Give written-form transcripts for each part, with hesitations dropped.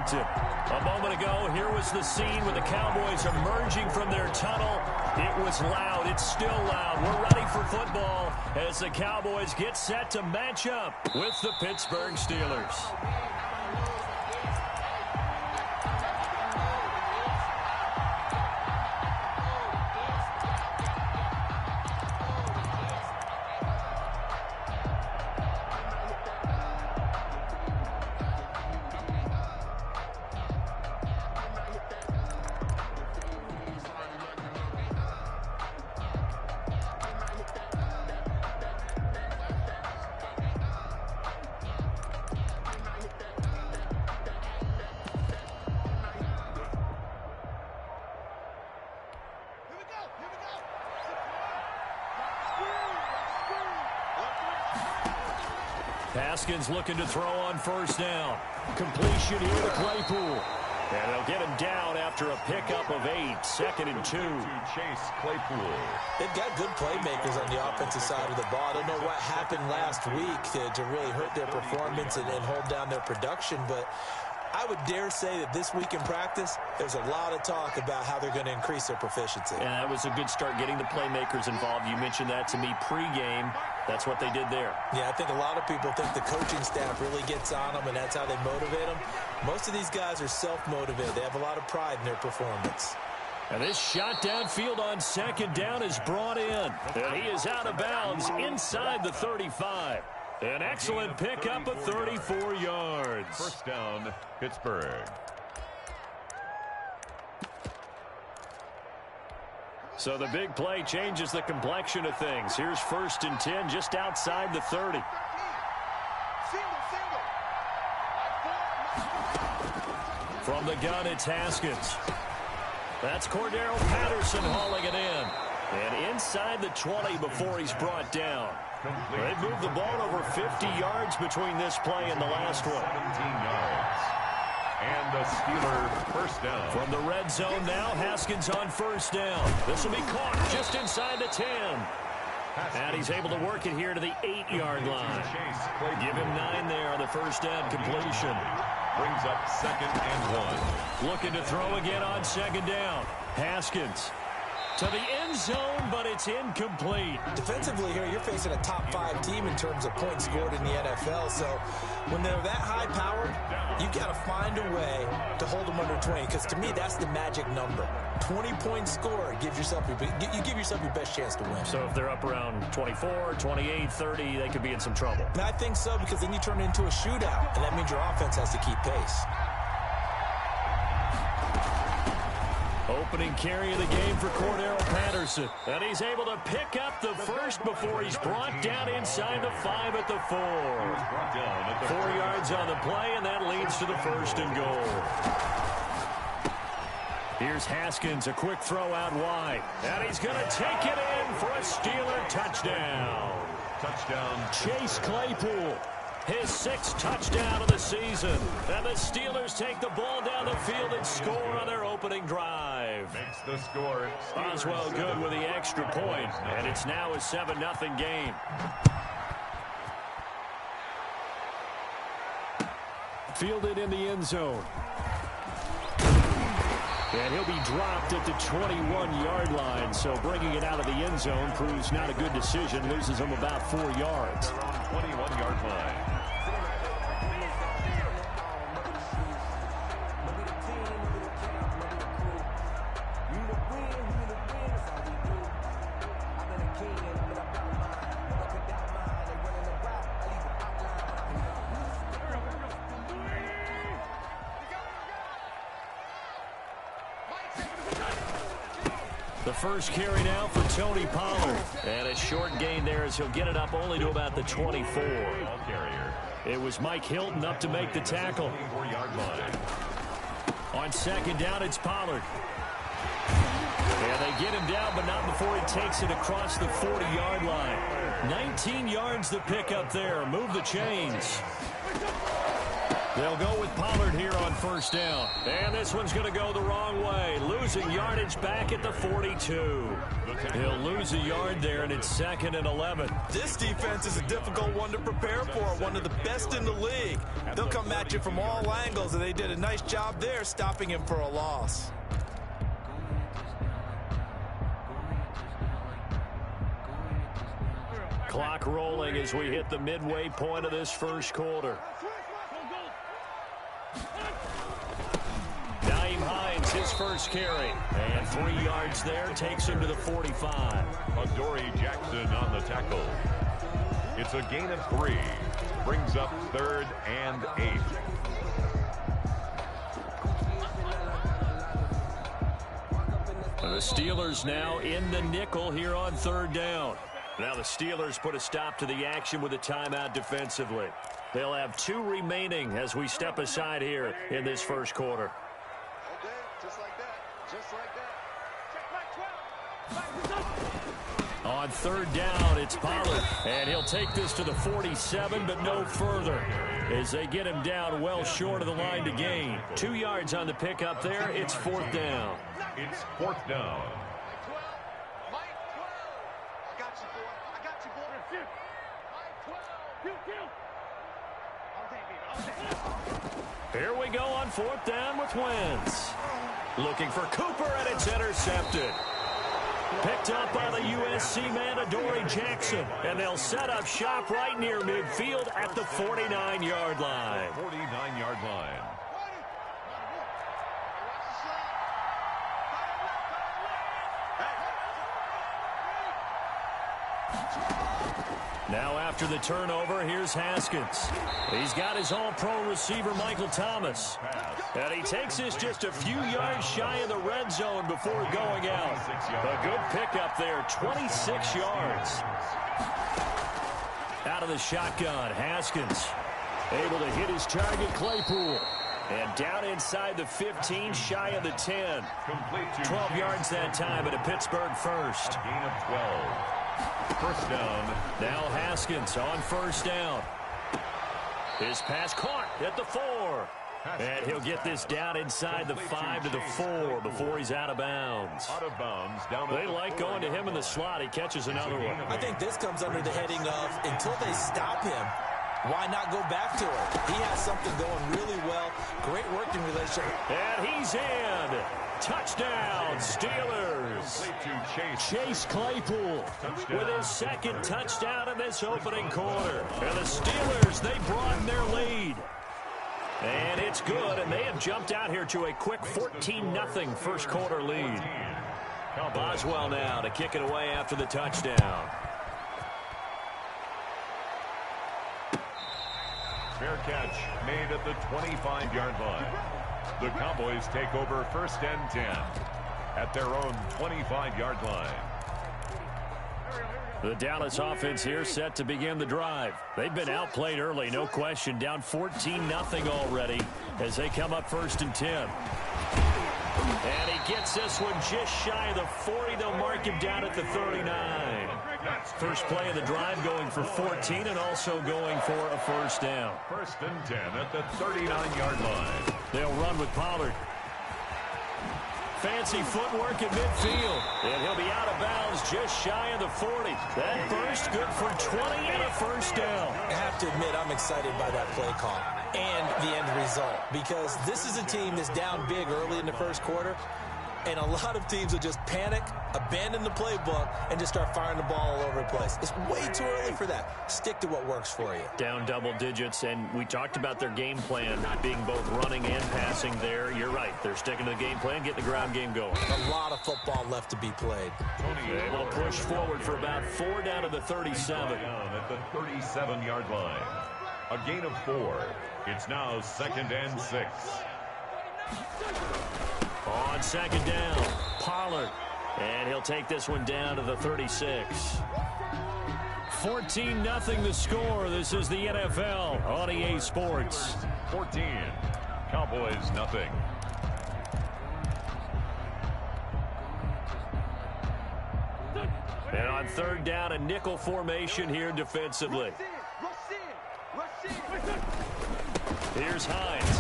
Washington. A moment ago, here was the scene with the Cowboys emerging from their tunnel. It was loud. It's still loud. We're ready for football as the Cowboys get set to match up with the Pittsburgh Steelers. Haskins looking to throw on first down. Completion here to Claypool. And they'll get him down after a pickup of 8. 2nd and 2. Chase Claypool. They've got good playmakers on the offensive side of the ball. I don't know what happened last week to really hurt their performance and hold down their production, but I would dare say that this week in practice, there's a lot of talk about how they're going to increase their proficiency. And that was a good start getting the playmakers involved. You mentioned that to me pregame. That's what they did there. Yeah, I think a lot of people think the coaching staff really gets on them, and that's how they motivate them. Most of these guys are self-motivated. They have a lot of pride in their performance. And this shot downfield on 2nd down is brought in. And he is out of bounds inside the 35. An excellent pickup of 34 yards. First down, Pittsburgh. So the big play changes the complexion of things. Here's 1st and 10 just outside the 30. From the gun, it's Haskins. That's Cordero Patterson hauling it in. And inside the 20 before he's brought down. They've moved the ball over 50 yards between this play and the last one. 17 yards. And the Steelers first down. From the red zone now, Haskins on first down. This will be caught just inside the 10. And he's able to work it here to the 8-yard line. Give him 9 there on the first down completion. Brings up 2nd and 1. Looking to throw again on 2nd down. Haskins to the end zone, but it's incomplete. Defensively here, you're facing a top 5 team in terms of points scored in the NFL. So when they're that high powered, you got to find a way to hold them under 20. Because to me, that's the magic number. 20 points scored, you give yourself your best chance to win. So if they're up around 24, 28, 30, they could be in some trouble. And I think so, because then you turn it into a shootout, and that means your offense has to keep pace. Opening carry of the game for Cordero Patterson. And he's able to pick up the first before he's brought down inside the 5 at the 4. 4 yards on the play, and that leads to the 1st and goal. Here's Haskins, a quick throw out wide. And he's going to take it in for a Steeler touchdown. Touchdown. Chase Claypool. His 6th touchdown of the season. And the Steelers take the ball down the field and score on their opening drive. Makes the score. Oswell good with the extra point. And it's now a 7-0 game. Fielded in the end zone. And he'll be dropped at the 21-yard line. So bringing it out of the end zone proves not a good decision. Loses him about 4 yards. 21-yard line. The first carry now for Tony Pollard. And a short gain there as he'll get it up only to about the 24. It was Mike Hilton up to make the tackle. On 2nd down, it's Pollard. And they get him down, but not before he takes it across the 40-yard line. 19 yards to pick up there. Move the chains. They'll go with Pollard here on first down. And this one's going to go the wrong way. Losing yardage back at the 42. He'll lose a yard there, and it's 2nd and 11. This defense is a difficult one to prepare for, one of the best in the league. They'll come at you from all angles, and they did a nice job there stopping him for a loss. Clock rolling as we hit the midway point of this first quarter. Naeem Hines, his first carry. And 3 yards there, takes him to the 45. Adoree Jackson on the tackle. It's a gain of 3. Brings up 3rd and 8. The Steelers now in the nickel here on 3rd down. Now the Steelers put a stop to the action with a timeout defensively. They'll have 2 remaining as we step aside here in this first quarter. Okay, just like that. Just like that. On 3rd down, it's Pollard. And he'll take this to the 47, but no further, as they get him down well short of the line to gain. 2 yards on the pickup there. It's 4th down. It's 4th down. Here we go on 4th down with Wentz. Looking for Cooper, and it's intercepted. Picked up by the USC man, Adoree Jackson. And they'll set up shop right near midfield at the 49-yard line. 49-yard line. Now after the turnover, here's Haskins. He's got his all-pro receiver, Michael Thomas. And he takes this just a few yards shy of the red zone before going out. A good pickup there, 26 yards. Out of the shotgun, Haskins able to hit his target, Claypool. And down inside the 15, shy of the 10. 12 yards that time, and a Pittsburgh first. A gain of 12. First down. Now Haskins on 1st down. His pass caught at the 4. And he'll get this down inside the 5 to the 4 before he's out of bounds. Out of bounds. They like going to him in the slot. He catches another one. I think this comes under the heading of, until they stop him, why not go back to it? He has something going really well. Great working relationship. And he's in. Touchdown, Steelers. Chase Claypool with his 2nd touchdown in this opening quarter. And the Steelers, they broaden their lead. And it's good, and they have jumped out here to a quick 14-0 first quarter lead. Boswell now to kick it away after the touchdown. Fair catch made at the 25-yard line. The Cowboys take over 1st and 10 at their own 25-yard line. The Dallas offense here set to begin the drive. They've been outplayed early, no question. Down 14-0 already as they come up 1st and 10. And he gets this one just shy of the 40. They'll mark him down at the 39. First play of the drive going for 14 and also going for a 1st down. 1st and 10 at the 39-yard line. They'll run with Pollard. Fancy footwork in midfield. And he'll be out of bounds just shy of the 40. That burst good for 20 and a 1st down. I have to admit, I'm excited by that play call and the end result, because this is a team that's down big early in the first quarter, and a lot of teams will just panic, abandon the playbook, and just start firing the ball all over the place. It's way too early for that. Stick to what works for you. Down double digits, and we talked about their game plan being both running and passing there. You're right. They're sticking to the game plan, getting the ground game going. A lot of football left to be played. Able to push forward for about 4 down to the 37. Down at the 37-yard line. A gain of 4. It's now 2nd and 6. On 2nd down, Pollard. And he'll take this one down to the 36. 14-0 the score. This is the NFL on EA Sports. 14. Cowboys nothing. And on 3rd down, a nickel formation here defensively. Here's Hines.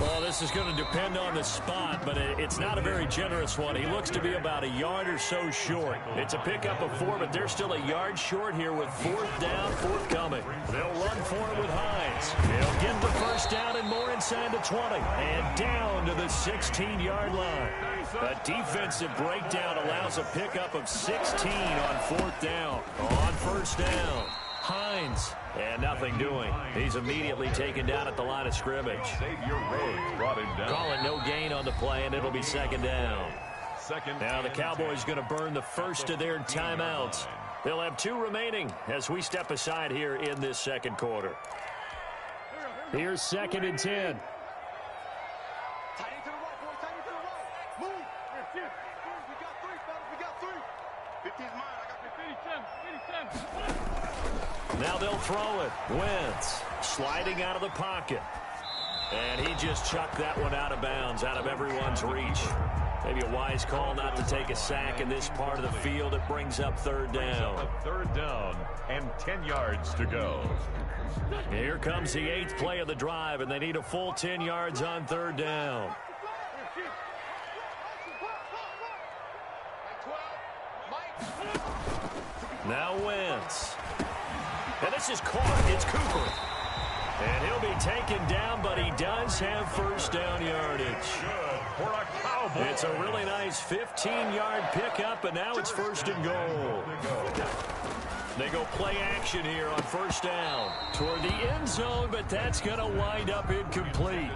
Well, this is going to depend on the spot, but it's not a very generous one. He looks to be about a yard or so short. It's a pickup of 4, but they're still a yard short here with 4th down, forthcoming. They'll run for it with Hines. He'll get the first down and more inside the 20 and down to the 16-yard line. A defensive breakdown allows a pickup of 16 on 4th down. On 1st down, Hines. And nothing doing. He's immediately taken down at the line of scrimmage. Xavier Rhodes brought him down. Call it no gain on the play, and it'll be 2nd down. Now the Cowboys going to burn the first of their timeouts. They'll have 2 remaining as we step aside here in this 2nd quarter. Here's 2nd and 10. Now they'll throw it. Wentz sliding out of the pocket. And he just chucked that one out of bounds, out of everyone's reach. Maybe a wise call not to take a sack in this part of the field. It brings up 3rd down. 3rd down and 10 yards to go. Here comes the 8th play of the drive, and they need a full 10 yards on 3rd down. Now Wentz. And this is caught. It's Cooper. And he'll be taken down, but he does have 1st down yardage. Good for a Cowboy. It's a really nice 15-yard pickup, and now it's 1st and goal. They go play action here on 1st down toward the end zone, but that's going to wind up incomplete.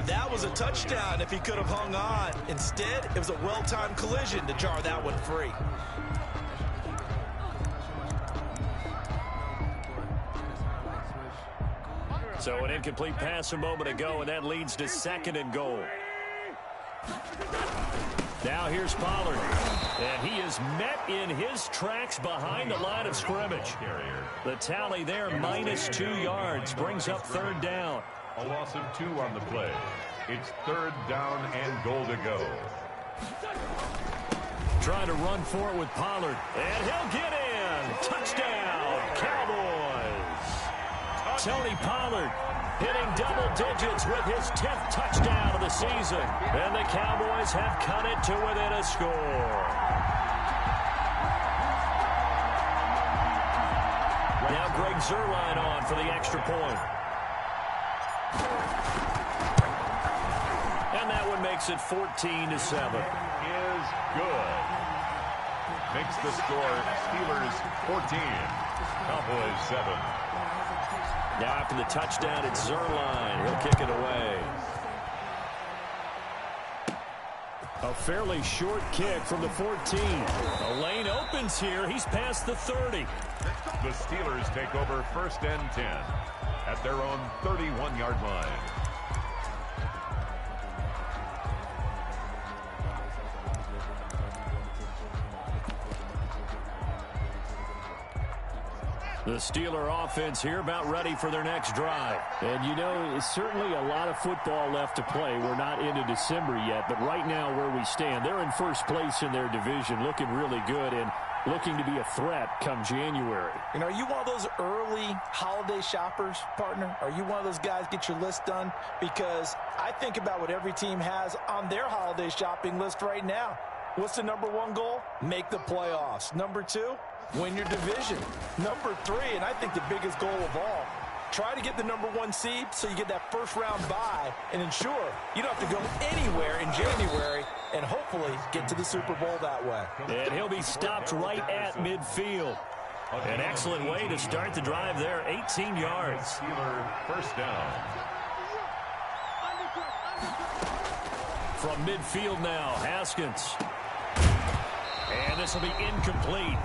That was a touchdown if he could have hung on. Instead, it was a well-timed collision to jar that one free. So an incomplete pass a moment ago, and that leads to 2nd and goal. Now here's Pollard, and he is met in his tracks behind the line of scrimmage. The tally there, -2 yards, brings up 3rd down. A loss of 2 on the play. It's 3rd down and goal to go. Trying to run for it with Pollard, and he'll get in. Touchdown, Cowboys. Tony Pollard hitting double digits with his 10th touchdown of the season. And the Cowboys have cut it to within a score. Now Greg Zuerlein on for the extra point. And that one makes it 14-7. Is good. Makes the score Steelers 14, Cowboys 7. Now after the touchdown, it's Zuerlein. He'll kick it away. A fairly short kick from the 14. The lane opens here. He's past the 30. The Steelers take over 1st and 10 at their own 31-yard line. The Steeler offense here about ready for their next drive. And, you know, it's certainly a lot of football left to play. We're not into December yet, but right now where we stand, they're in 1st place in their division, looking really good and looking to be a threat come January. You know, are you one of those early holiday shoppers, partner? Are you one of those guys get your list done? Because I think about what every team has on their holiday shopping list right now. What's the #1 goal? Make the playoffs. #2, win your division. #3, and I think the biggest goal of all, try to get the #1 seed so you get that 1st-round bye and ensure you don't have to go anywhere in January and hopefully get to the Super Bowl that way. And he'll be stopped right at midfield. An excellent way to start the drive there, 18 yards. Steeler 1st down. From midfield now, Haskins. And this will be incomplete.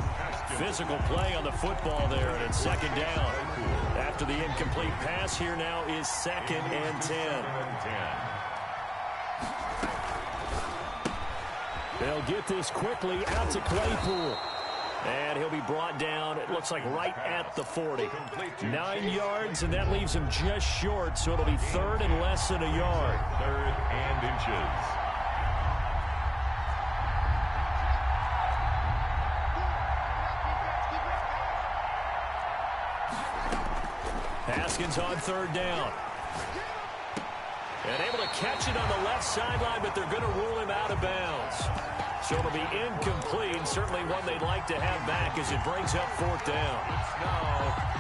Physical play on the football there, and it's 2nd down. After the incomplete pass, here now is 2nd and 10. They'll get this quickly out to Claypool. And he'll be brought down, it looks like right at the 40. 9 yards, and that leaves him just short, so it'll be 3rd and less than a yard. 3rd and inches. Haskins on 3rd down. And able to catch it on the left sideline, but they're going to rule him out of bounds. So it'll be incomplete, certainly one they'd like to have back as it brings up 4th down.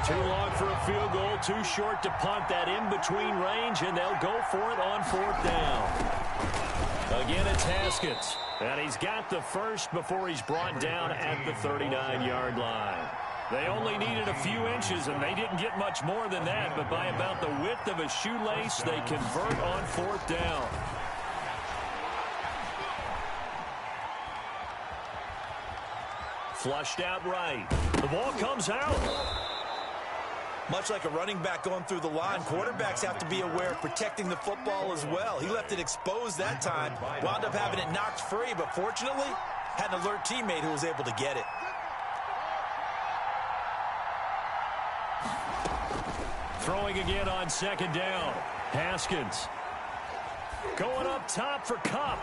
Too long for a field goal, too short to punt. That in-between range, and they'll go for it on 4th down. Again, it's Haskins. And he's got the first before he's brought down at the 39-yard line. They only needed a few inches, and they didn't get much more than that, but by about the width of a shoelace, they convert on 4th down. Flushed out right. The ball comes out. Much like a running back going through the line, quarterbacks have to be aware of protecting the football as well. He left it exposed that time, wound up having it knocked free, but fortunately, had an alert teammate who was able to get it. Throwing again on 2nd down. Haskins going up top for Kupp.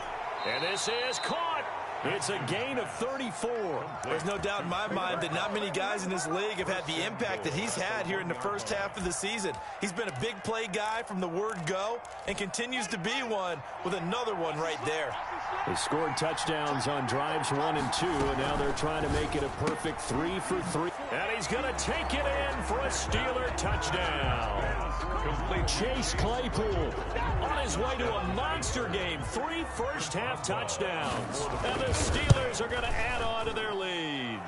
And this is caught. It's a gain of 34. There's no doubt in my mind that not many guys in this league have had the impact that he's had here in the first half of the season. He's been a big play guy from the word go and continues to be one with another one right there. They scored touchdowns on drives 1 and 2, and now they're trying to make it a perfect 3 for 3. And he's going to take it in for a Steeler touchdown. Complete. Chase Claypool on his way to a monster game. 3 first-half touchdowns. And the Steelers are going to add on to their lead.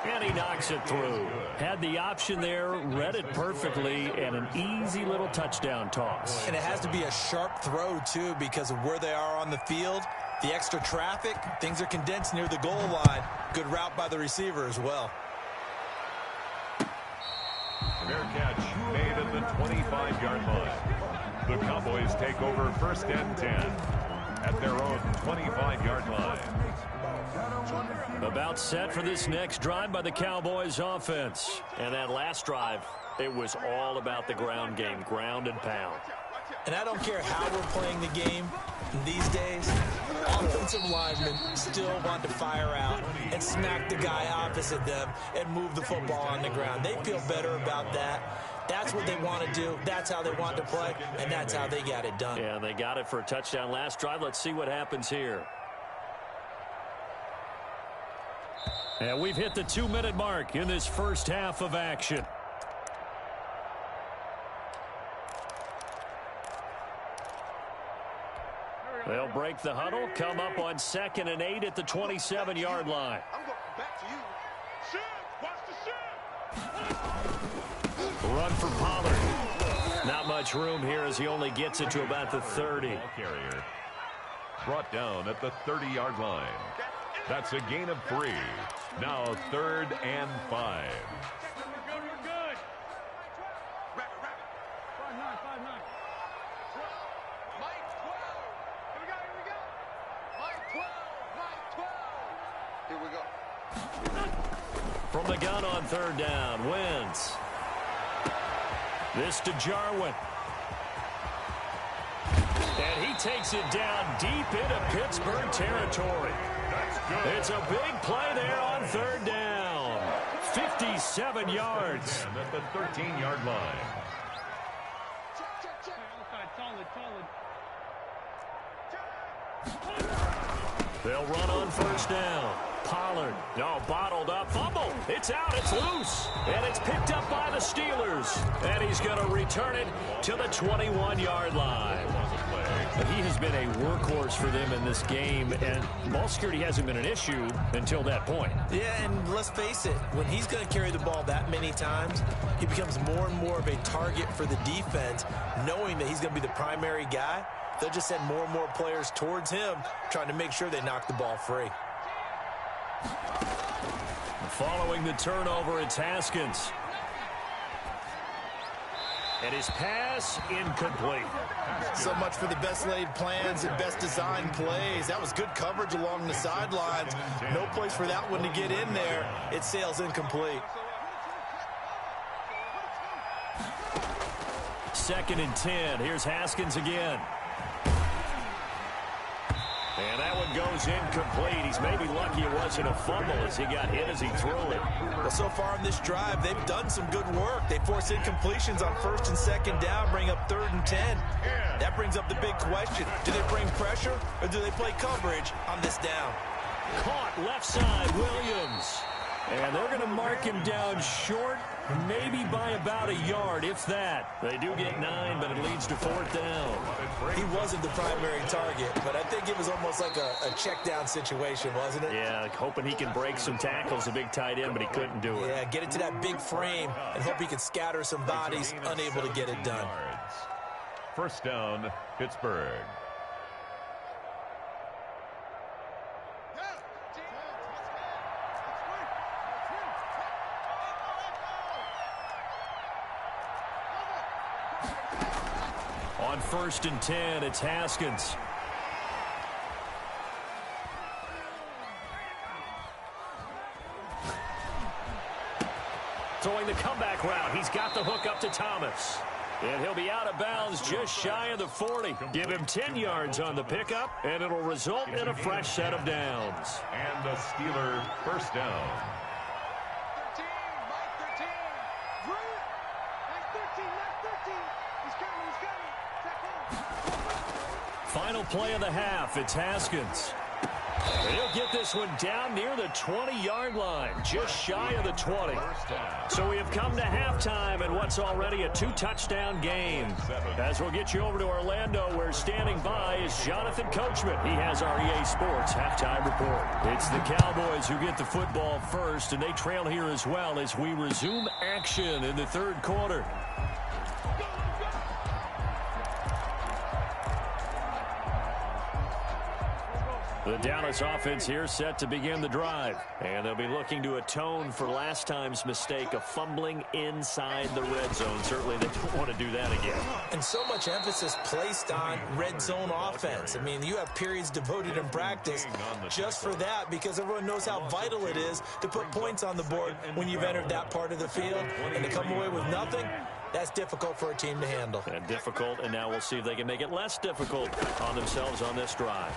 And he knocks it through. Had the option there, read it perfectly, and an easy little touchdown toss. And it has to be a sharp throw, too, because of where they are on the field. The extra traffic, things are condensed near the goal line. Good route by the receiver as well. Fair catch made at the 25-yard line. The Cowboys take over 1st and 10 at their own 25-yard line. About set for this next drive by the Cowboys offense. And that last drive, it was all about the ground game, ground and pound. And I don't care how we're playing the game these days, offensive linemen still want to fire out and smack the guy opposite them and move the football on the ground. They feel better about that. That's what they want to do. That's how they want to play, and that's how they got it done. Yeah, they got it for a touchdown last drive. Let's see what happens here. And we've hit the 2-minute mark in this first half of action. They'll break the huddle, come up on 2nd and 8 at the 27-yard line. I'm going back to you. Shoot! Watch the shoot! Run for Pollard. Not much room here as he only gets it to about the 30. Ball carrier brought down at the 30-yard line. That's a gain of 3. Now 3rd and 5. From the gun on 3rd down, Wentz. This to Jarwin. And he takes it down deep into Pittsburgh territory. It's a big play there on 3rd down. 57 yards. And at the 13-yard line. They'll run on 1st down. Pollard, no, bottled up, fumble. It's out, it's loose, and it's picked up by the Steelers. And he's going to return it to the 21-yard line. He has been a workhorse for them in this game, and ball security hasn't been an issue until that point. Yeah, and let's face it, when he's going to carry the ball that many times, he becomes more and more of a target for the defense, knowing that he's going to be the primary guy. They'll just send more and more players towards him, trying to make sure they knock the ball free. Following the turnover, it's Haskins. And his pass incomplete. So much for the best laid plans and best designed plays. That was good coverage along the sidelines. No place for that one to get in there. It sails incomplete. 2nd and 10. Here's Haskins again. And that one goes incomplete. He's maybe lucky it wasn't a fumble as he got hit as he threw it. Well, so far on this drive, they've done some good work. They force incompletions on 1st and 2nd down, bring up 3rd and 10. That brings up the big question. Do they bring pressure or do they play coverage on this down? Caught left side, Williams. And they're going to mark him down short, maybe by about a yard, if that. They do get 9, but it leads to 4th down. He wasn't the primary target, but I think it was almost like a check down situation, wasn't it? Yeah, hoping he can break some tackles, a big tight end, but he couldn't do it. Yeah, get it to that big frame and hope he can scatter some bodies, unable to get it done. 1st down, Pittsburgh. On 1st and 10, it's Haskins. Throwing the comeback route. He's got the hook up to Thomas. And he'll be out of bounds just shy of the 40. Give him 10 yards on the pickup, and it'll result in a fresh set of downs. And the Steeler 1st down. 13, Mike 13. Drew, Mike 13, Mike 13. He's coming, he's coming. Final play of the half, it's Haskins. He'll get this one down near the 20-yard line, just shy of the 20. So we have come to halftime in what's already a 2-touchdown game. As we'll get you over to Orlando, where standing by is Jonathan Coachman. He has our EA Sports halftime report. It's the Cowboys who get the football first, and they trail here as well as we resume action in the 3rd quarter. The Dallas offense here set to begin the drive. And they'll be looking to atone for last time's mistake of fumbling inside the red zone. Certainly they don't want to do that again. And so much emphasis placed on red zone offense. I mean, you have periods devoted in practice just for that because everyone knows how vital it is to put points on the board when you've entered that part of the field. And to come away with nothing, that's difficult for a team to handle. And difficult, and now we'll see if they can make it less difficult on themselves on this drive.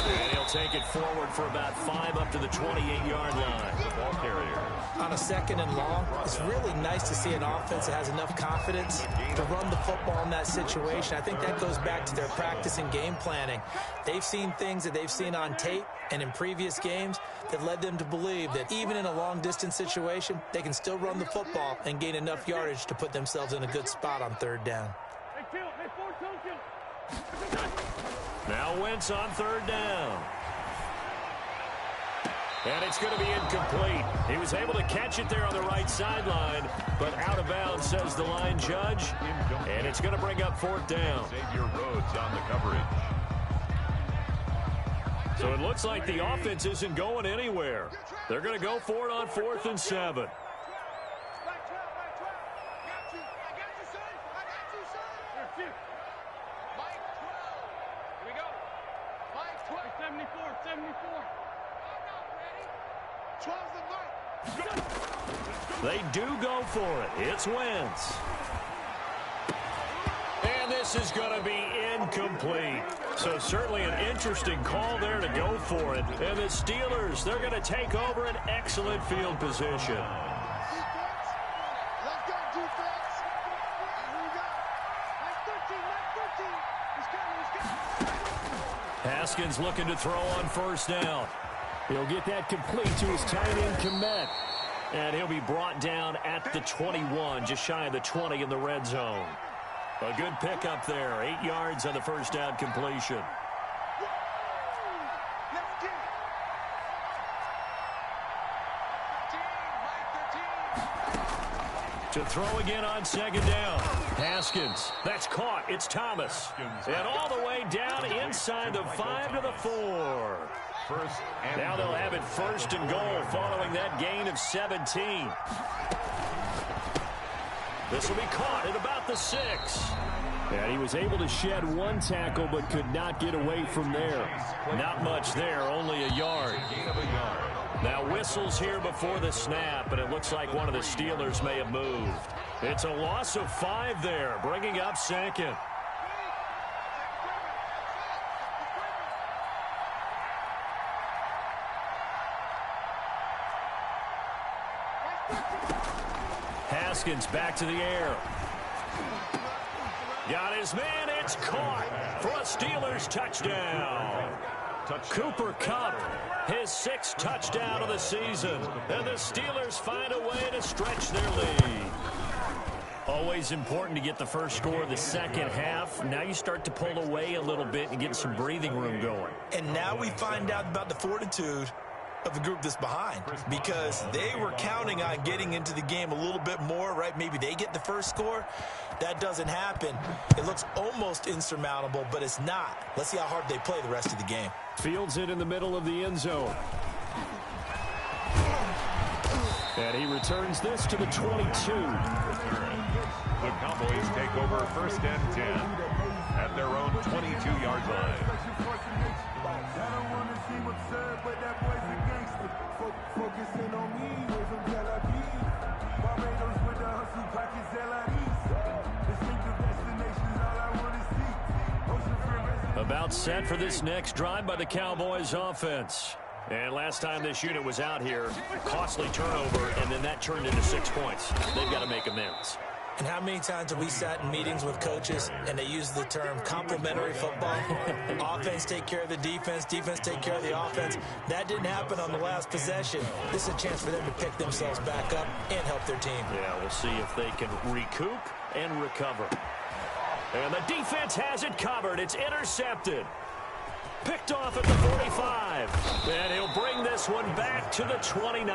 And he'll take it forward for about 5 up to the 28-yard line. The ball carrier. On a 2nd and long, it's really nice to see an offense that has enough confidence to run the football in that situation. I think that goes back to their practice and game planning. They've seen things that they've seen on tape and in previous games that led them to believe that even in a long-distance situation, they can still run the football and gain enough yardage to put themselves in a good spot on 3rd down. Now Wentz on 3rd down. And it's going to be incomplete. He was able to catch it there on the right sideline, but out of bounds, says the line judge. And it's going to bring up 4th down. Xavier Rhodes on the coverage. So it looks like the offense isn't going anywhere. They're going to go for it on 4th and 7. They do go for it. It's Wentz. And this is going to be incomplete. So certainly an interesting call there to go for it. And the Steelers, they're going to take over an excellent field position. Haskins looking to throw on 1st down. He'll get that complete to his tight end, Kmet. And he'll be brought down at the 21, just shy of the 20 in the red zone. A good pickup there, 8 yards on the 1st down completion. To throw again on 2nd down. Haskins, that's caught. It's Thomas. And all the way down inside the 5 to the 4. Now they'll have it 1st and goal following that gain of 17. This will be caught at about the 6. And he was able to shed 1 tackle but could not get away from there. Not much there, only a yard. Now whistles here before the snap, and it looks like one of the Steelers may have moved. It's a loss of 5 there, bringing up 2nd. Haskins back to the air. Got his man. It's caught for a Steelers touchdown. Cooper Kupp, his 6th touchdown of the season. And the Steelers find a way to stretch their lead. Always important to get the first score of the second half. Now you start to pull away a little bit and get some breathing room going. And now we find out about the fortitude of the group that's behind, because they were counting on getting into the game a little bit more, right? Maybe they get the first score. That doesn't happen. It looks almost insurmountable, but it's not. Let's see how hard they play the rest of the game. Fields it in the middle of the end zone. And he returns this to the 22. The Cowboys take over 1st and 10 at their own 22-yard line. About set for this next drive by the Cowboys offense. And last time this unit was out here, costly turnover, and then that turned into 6 points. They've got to make amends. And how many times have we sat in meetings with coaches and they use the term complementary football? Offense take care of the defense, defense take care of the offense. That didn't happen on the last possession. This is a chance for them to pick themselves back up and help their team. Yeah, we'll see if they can recoup and recover. And the defense has it covered. It's intercepted. Picked off at the 45. And he'll bring this one back to the 29.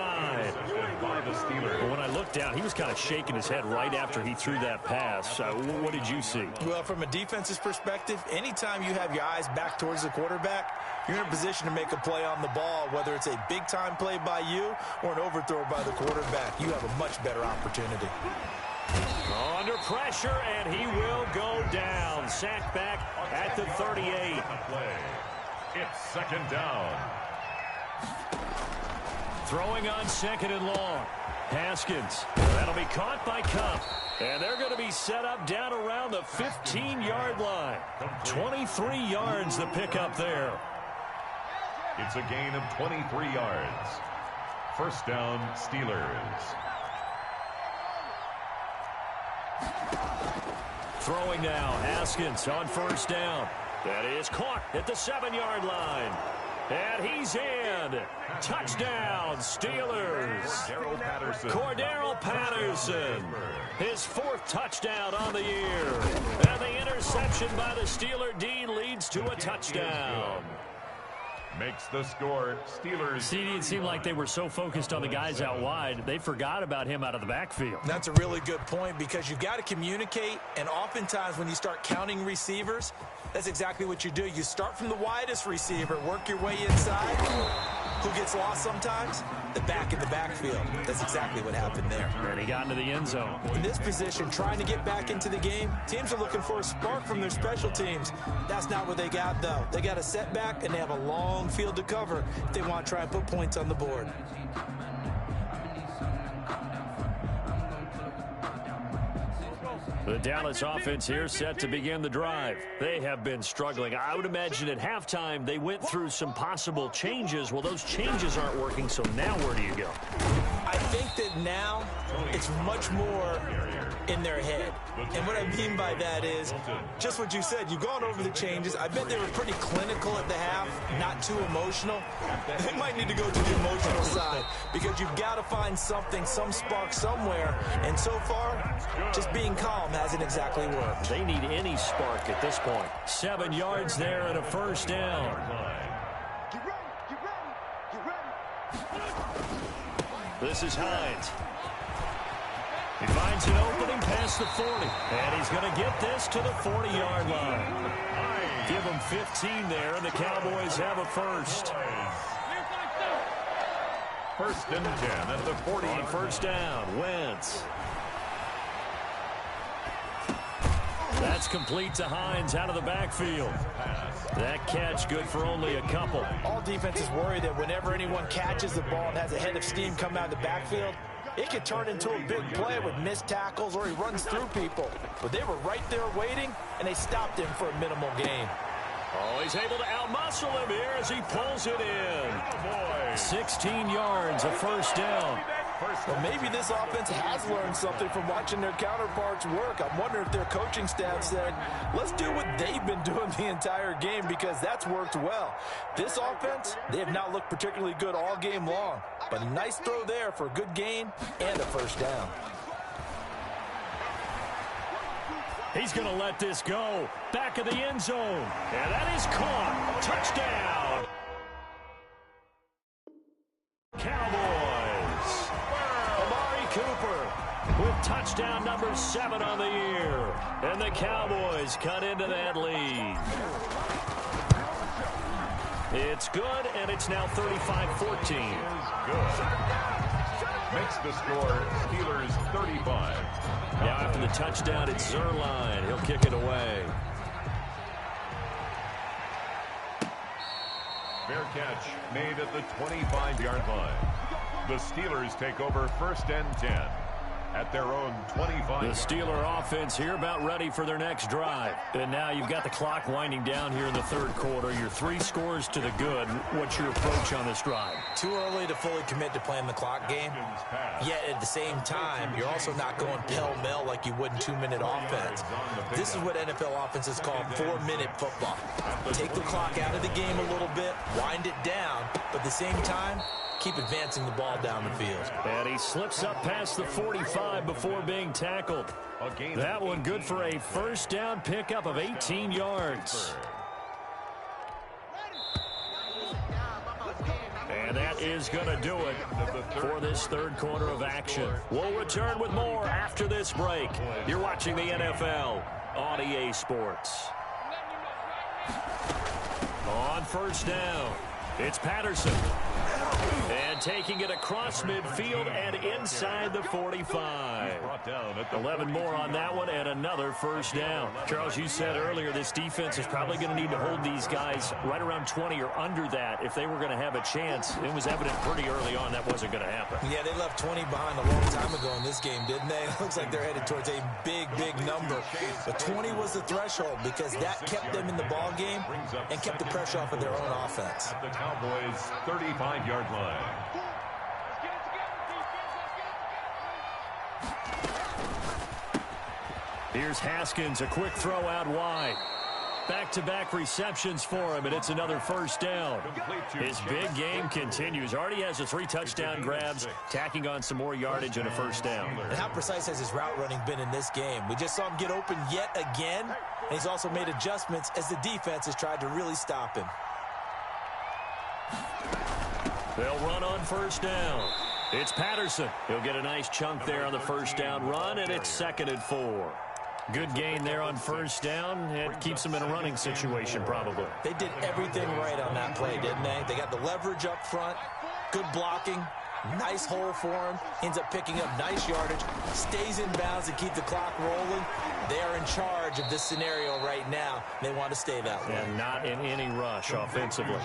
By the Steelers. Well, when I looked down, he was kind of shaking his head right after he threw that pass. What did you see? Well, from a defense's perspective, anytime you have your eyes back towards the quarterback, you're in a position to make a play on the ball, whether it's a big-time play by you or an overthrow by the quarterback. You have a much better opportunity. Under pressure, and he will go down. Sacked back at the 38. It's 2nd down. Throwing on 2nd and long. Haskins. That'll be caught by Kupp. And they're going to be set up down around the 15-yard line. 23 yards the pickup there. It's a gain of 23 yards. 1st down, Steelers. Throwing now, Haskins on 1st down. That is caught at the 7-yard line. And he's in. Touchdown, Steelers. Cordero Patterson. His 4th touchdown on the year. And the interception by the Steeler D leads to a touchdown. Makes the score. Steelers. See, it seemed like they were so focused on the guys out wide, they forgot about him out of the backfield. That's a really good point, because you've got to communicate, and oftentimes when you start counting receivers, that's exactly what you do. You start from the widest receiver, work your way inside. Who gets lost sometimes? The back in the backfield. That's exactly what happened there. And he got into the end zone. In this position, trying to get back into the game, teams are looking for a spark from their special teams. That's not what they got, though. They got a setback, and they have a long field to cover if they want to try and put points on the board. The Dallas offense here set to begin the drive. They have been struggling. I would imagine at halftime they went through some possible changes. Well, those changes aren't working, so now where do you go? I think that now it's much more in their head. And what I mean by that is just what you said. You've gone over the changes. I bet they were pretty clinical at the half, not too emotional. They might need to go to the emotional side, because you've got to find something, some spark somewhere. And so far, just being calm hasn't exactly worked. They need any spark at this point. 7 yards there and a 1st down. Get ready, get ready, get ready. This is Hines. He finds an opening past the 40. And he's going to get this to the 40-yard line. Give him 15 there, and the Cowboys have a first. 1st and 10 at the 40. On 1st down, Wentz. That's complete to Hines out of the backfield. That catch good for only a couple. All defenses worry that whenever anyone catches the ball and has a head of steam come out of the backfield, it could turn into a big play with missed tackles or he runs through people. But they were right there waiting, and they stopped him for a minimal gain. Oh, he's able to outmuscle him here as he pulls it in. 16 yards, a 1st down. Well, maybe this offense has learned something from watching their counterparts work. I'm wondering if their coaching staff said, let's do what they've been doing the entire game, because that's worked well. This offense, they have not looked particularly good all game long, but a nice throw there for a good gain and a first down. He's going to let this go. Back of the end zone. And that is caught. Touchdown. Cowboys. Amari Cooper with touchdown number 7 on the year. And the Cowboys cut into that lead. It's good, and it's now 35-14. Good. Makes the score Steelers 35. Now after the touchdown, it's Zerline. He'll kick it away. Fair catch made at the 25-yard line. The Steelers take over first and 10 at their own 25. The Steeler offense here about ready for their next drive. And now you've got the clock winding down here in the third quarter. Your 3 scores to the good. What's your approach on this drive? Too early to fully commit to playing the clock game. Yet at the same time, you're also not going pell-mell like you would in 2-minute offense. This is what NFL offenses call 4-minute football. Take the clock out of the game a little bit, wind it down, but at the same time, keep advancing the ball down the field. And he slips up past the 45 before being tackled. That one good for a first down pickup of 18 yards. And that is going to do it for this third quarter of action. We'll return with more after this break. You're watching the NFL on EA Sports. On first down, it's Patterson. And taking it across midfield and inside the 45. 11 more on that one and another first down. Charles, you said earlier this defense is probably going to need to hold these guys right around 20 or under that if they were going to have a chance. It was evident pretty early on that wasn't going to happen. Yeah, they left 20 behind a long time ago in this game, didn't they? It looks like they're headed towards a big, big number. But 20 was the threshold because that kept them in the ball game and kept the pressure off of their own offense. At the Cowboys' 35-yard line. Here's Haskins, a quick throw out wide. Back-to-back receptions for him, and it's another first down. His big game continues. Already has the 3 touchdown grabs, tacking on some more yardage and a first down. And how precise has his route running been in this game? We just saw him get open yet again, and he's also made adjustments as the defense has tried to really stop him. They'll run on first down. It's Patterson. He'll get a nice chunk there on the first down run, and it's 2nd and 4. Good gain there on first down. It keeps them in a running situation, probably. They did everything right on that play, didn't they? They got the leverage up front, good blocking, nice hole for him, ends up picking up nice yardage, stays in bounds to keep the clock rolling. They are in charge of this scenario right now. They want to stay that way. And not in any rush offensively.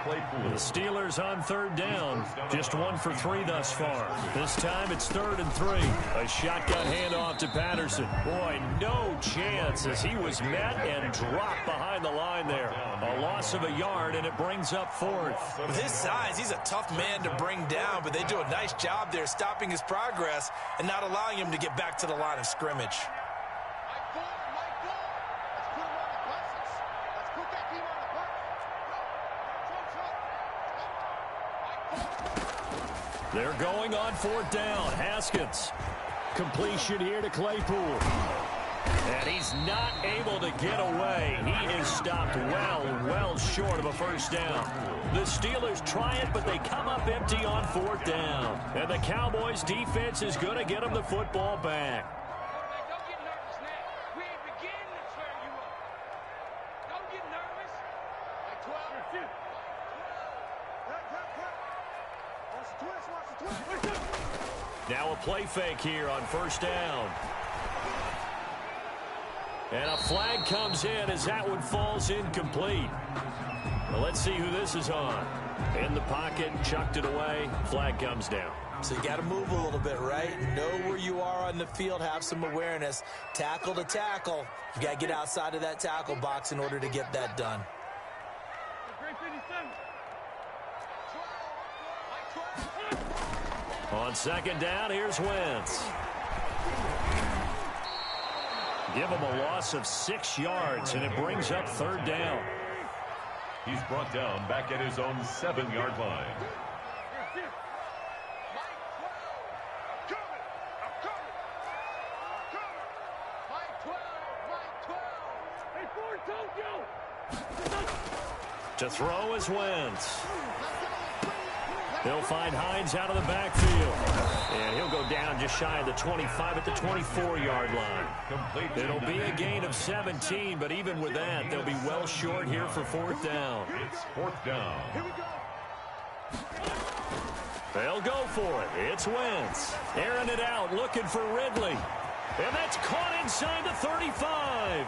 The Steelers on third down. Just 1 for 3 thus far. This time it's 3rd and 3. A shotgun handoff to Patterson. Boy, no chance as he was met and dropped behind the line there. A loss of a yard, and it brings up 4th. With his size, he's a tough man to bring down, but they do a nice job there stopping his progress and not allowing him to get back to the line of scrimmage. They're going on 4th down. Haskins. Completion here to Claypool. And he's not able to get away. He is stopped well short of a first down. The Steelers try it, but they come up empty on 4th down. And the Cowboys defense is going to get them the football back. Don't get nervous now. We ain't beginning to tear you up. Don't get nervous. Like 12. Now a play fake here on first down. And a flag comes in as that one falls incomplete. Well, let's see who this is on. In the pocket, chucked it away. Flag comes down. So you got to move a little bit, right? Know where you are on the field, have some awareness. Tackle to tackle. You got to get outside of that tackle box in order to get that done. On second down, here's Wentz. Give him a loss of 6 yards, and it brings up third down. He's brought down back at his own 7-yard line. To throw is Wentz. He'll find Hines out of the backfield. And he'll go down just shy of the 25 at the 24-yard line. It'll be a gain of 17, but even with that, they'll be well short here for fourth down. It's fourth down. They'll go for it. It's Wentz. Airing it out, looking for Ridley. And that's caught inside the 35.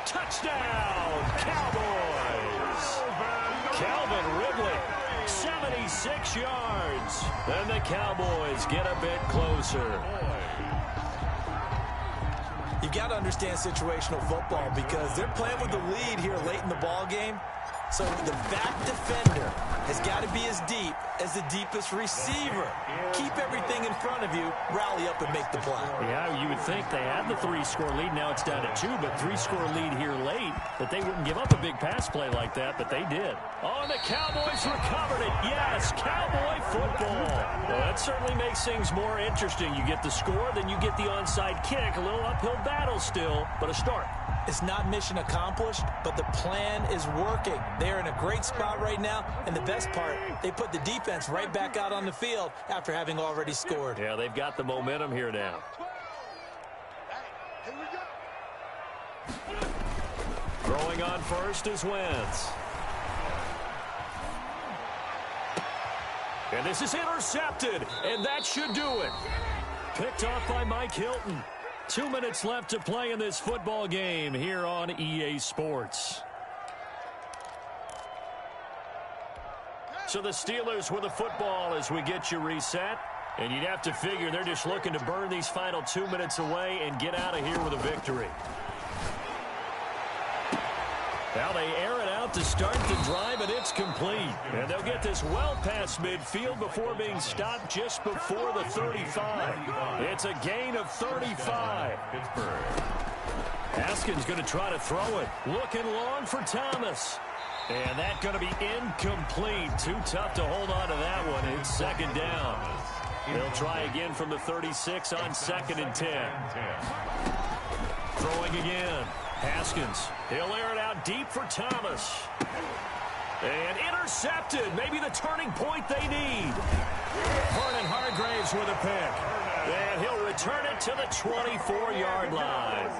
Touchdown, Cowboys. Calvin Ridley, 76 yards. And the Cowboys get a bit closer. You got to understand situational football because they're playing with the lead here late in the ball game. So the back defender has got to be as deep as the deepest receiver. Keep everything in front of you, rally up and make the play. Yeah, you would think they had the 3-score lead. Now it's down to 2, but 3-score lead here late, that they wouldn't give up a big pass play like that, but they did. Oh, the Cowboys recovered it. Yes, Cowboy football. Well, that certainly makes things more interesting. You get the score, then you get the onside kick. A little uphill battle still, but a start. It's not mission accomplished, but the plan is working. They're in a great spot right now, and the best part, they put the defense right back out on the field after having already scored. Yeah, they've got the momentum here now. Throwing on first is Wentz. And this is intercepted, and that should do it. Picked off by Mike Hilton. 2 minutes left to play in this football game here on EA Sports. So the Steelers with the football as we get you reset. And you'd have to figure they're just looking to burn these final 2 minutes away and get out of here with a victory. Now they air it out to start the drive, and it's complete. And they'll get this well past midfield before being stopped just before the 35. It's a gain of 35. Haskins going to try to throw it. Looking long for Thomas. And that's going to be incomplete. Too tough to hold on to that one. It's second down. They'll try again from the 36 on second and 10. Throwing again. Haskins. He'll air it out deep for Thomas. And intercepted. Maybe the turning point they need. Vernon Hargreaves with a pick. And he'll return it to the 24-yard line.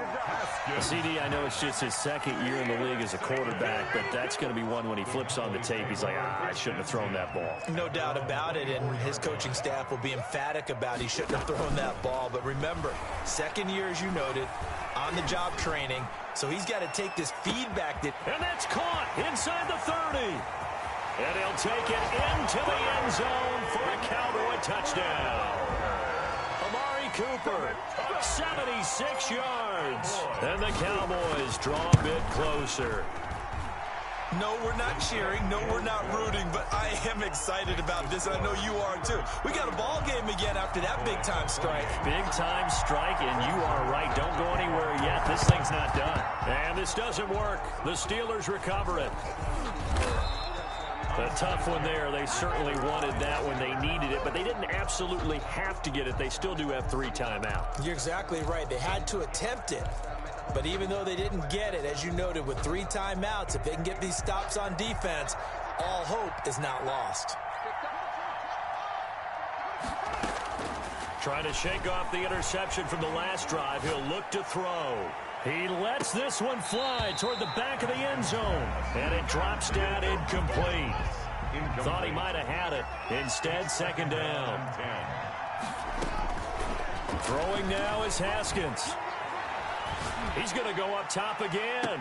CD, I know it's just his second year in the league as a quarterback, but that's going to be one when he flips on the tape. He's like, I shouldn't have thrown that ball. No doubt about it, and his coaching staff will be emphatic about he shouldn't have thrown that ball. But remember, second year, as you noted, on-the-job training, so he's got to take this feedback. And that's caught inside the 30. And he'll take it into the end zone for a Cowboy touchdown. Amari Cooper, 76 yards. And the Cowboys draw a bit closer. No, we're not cheering. No, we're not rooting, but I am excited about this, and I know you are too. We got a ball game again after that big-time strike. Big-time strike, and you are right. Don't go anywhere yet. This thing's not done. And this doesn't work. The Steelers recover it. A tough one there. They certainly wanted that when they needed it, but they didn't absolutely have to get it. They still do have 3 timeouts. You're exactly right. They had to attempt it. But even though they didn't get it, as you noted, with 3 timeouts, if they can get these stops on defense, all hope is not lost. Trying to shake off the interception from the last drive. He'll look to throw. He lets this one fly toward the back of the end zone. And it drops down incomplete. Thought he might have had it. Instead, second down. Throwing now is Haskins. He's going to go up top again.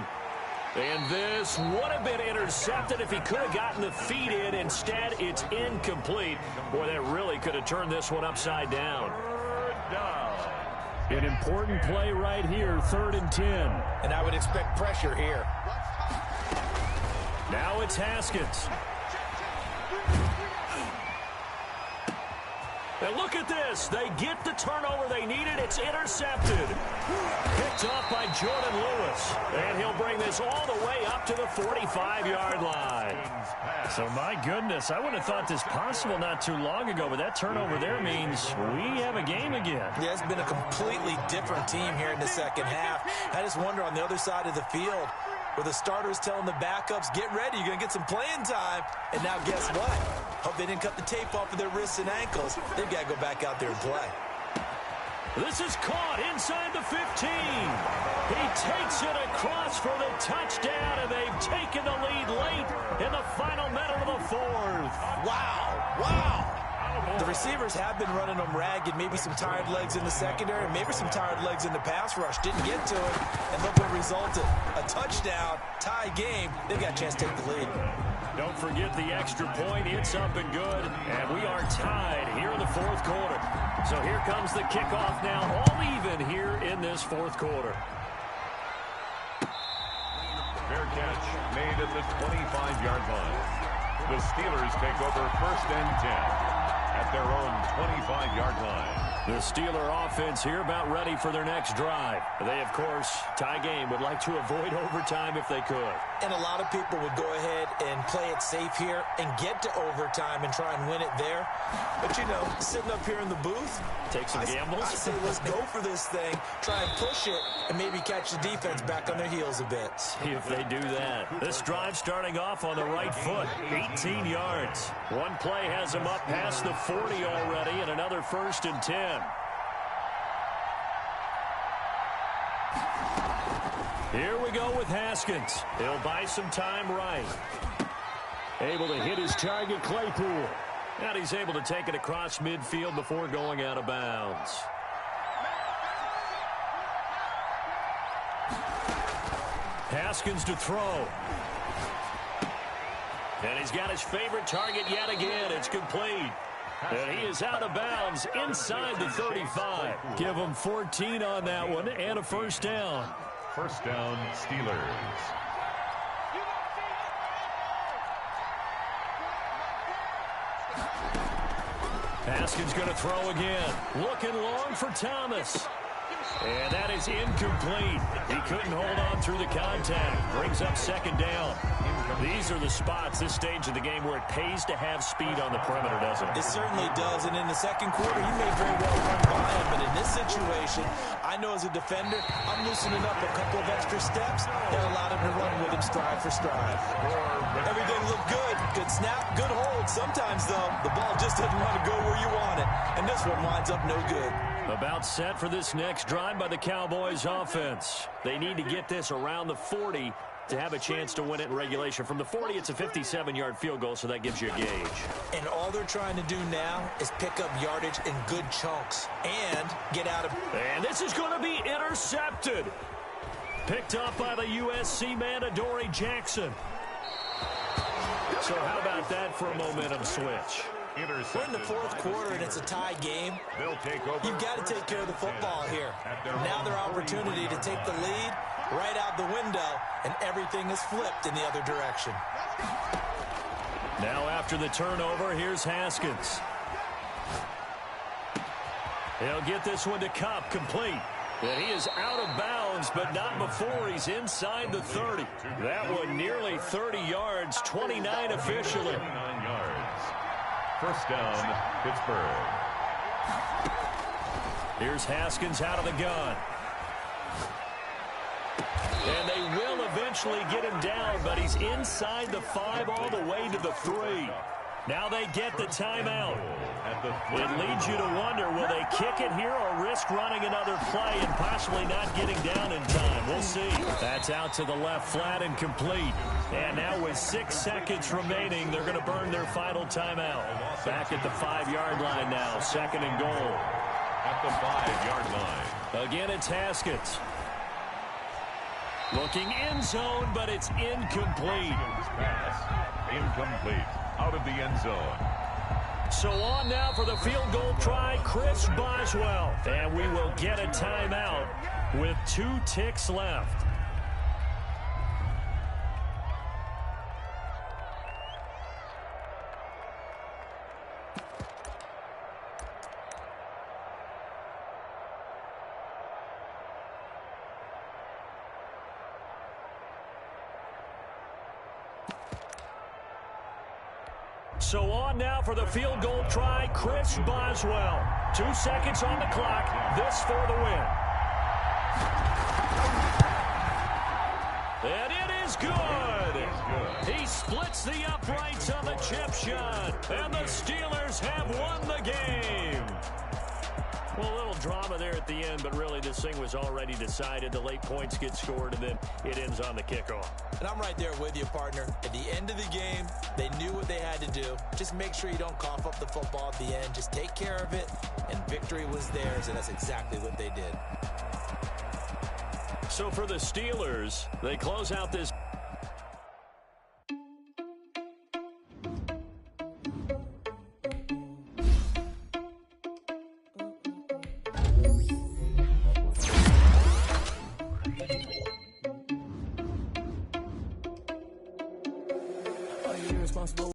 And this would have been intercepted if he could have gotten the feet in. Instead, it's incomplete. Boy, that really could have turned this one upside down. An important play right here, 3rd and 10. And I would expect pressure here. Now it's Haskins. And look at this. They get the turnover they needed. It's intercepted. Picked off by Jordan Lewis. And he'll bring this all the way up to the 45-yard line. So, my goodness, I wouldn't have thought this possible not too long ago, but that turnover there means we have a game again. Yeah, it's been a completely different team here in the second half. I just wonder on the other side of the field, where the starters telling the backups, get ready, you're going to get some playing time. And now guess what? Hope they didn't cut the tape off of their wrists and ankles. They've got to go back out there and play. This is caught inside the 15. He takes it across for the touchdown, and they've taken the lead late in the final minute of the fourth. Wow, wow. The receivers have been running them ragged, maybe some tired legs in the secondary, maybe some tired legs in the pass rush. Didn't get to it, and look what resulted. A touchdown, tie game. They've got a chance to take the lead. Don't forget the extra point. It's up and good, and we are tied here in the fourth quarter. So here comes the kickoff now, all even here in this fourth quarter. Fair catch made at the 25-yard line. The Steelers take over first and 10 at their own 25-yard line. The Steeler offense here about ready for their next drive. They, of course, tie game, would like to avoid overtime if they could. And a lot of people would go ahead and play it safe here and get to overtime and try and win it there. But, you know, sitting up here in the booth, take some gambles. I say let's go for this thing, try and push it, and maybe catch the defense back on their heels a bit. See if they do that. This drive starting off on the right foot, 18 yards. One play has them up past the 40 already, and another first and 10. Here we go with Haskins. He'll buy some time right. Able to hit his target, Claypool. And he's able to take it across midfield before going out of bounds. Haskins to throw. And he's got his favorite target yet again. It's complete. And he is out of bounds inside the 35. Give him 14 on that one and a first down. First down, Steelers. Haskins going to throw again. Looking long for Thomas. And that is incomplete. He couldn't hold on through the contact. Brings up second down. These are the spots, this stage of the game, where it pays to have speed on the perimeter, doesn't it? It certainly does. And in the second quarter, he may very well run by him. But in this situation, I know as a defender, I'm loosening up a couple of extra steps that allowed him to run with him stride for stride. Everything looked good. Good snap, good hold. Sometimes, though, the ball just doesn't want to go where you want it. And this one winds up no good. About set for this next drive by the Cowboys offense. They need to get this around the 40 to have a chance to win it in regulation. From the 40, it's a 57-yard field goal, so that gives you a gauge. And all they're trying to do now is pick up yardage in good chunks and get out of... And this is going to be intercepted. Picked up by the USC man, Adoree Jackson. So how about that for a momentum switch? We're in the fourth quarter, and it's a tie game. You've got to take care of the football here. Now their opportunity to take the lead right out the window, and everything is flipped in the other direction. Now after the turnover, here's Haskins. He'll get this one to Kupp, complete. And he is out of bounds, but not before he's inside the 30. That one nearly 30 yards, 29 officially. 29 yards. First down, Pittsburgh. Here's Haskins out of the gun. And they will eventually get him down, but he's inside the 5 all the way to the 3. Now they get the timeout. It leads you to wonder, will they kick it here or risk running another play and possibly not getting down in time? We'll see. That's out to the left, flat and complete. And now with 6 seconds remaining, they're going to burn their final timeout. Back at the 5-yard line now, second and goal. At the 5-yard line. Again, it's Haskins. Looking end zone, but it's incomplete. Pass. Incomplete. Out of the end zone. So on now for the field goal try, Chris Boswell. And we will get a timeout with 2 ticks left. So on now for the field goal try, Chris Boswell. 2 seconds on the clock. This for the win. And it is good. He splits the uprights on the chip shot. And the Steelers have won the game. Well, a little drama there at the end, but really this thing was already decided. The late points get scored, and then it ends on the kickoff. And I'm right there with you, partner. At the end of the game, they knew what they had to do. Just make sure you don't cough up the football at the end. Just take care of it, and victory was theirs, and that's exactly what they did. So for the Steelers, they close out this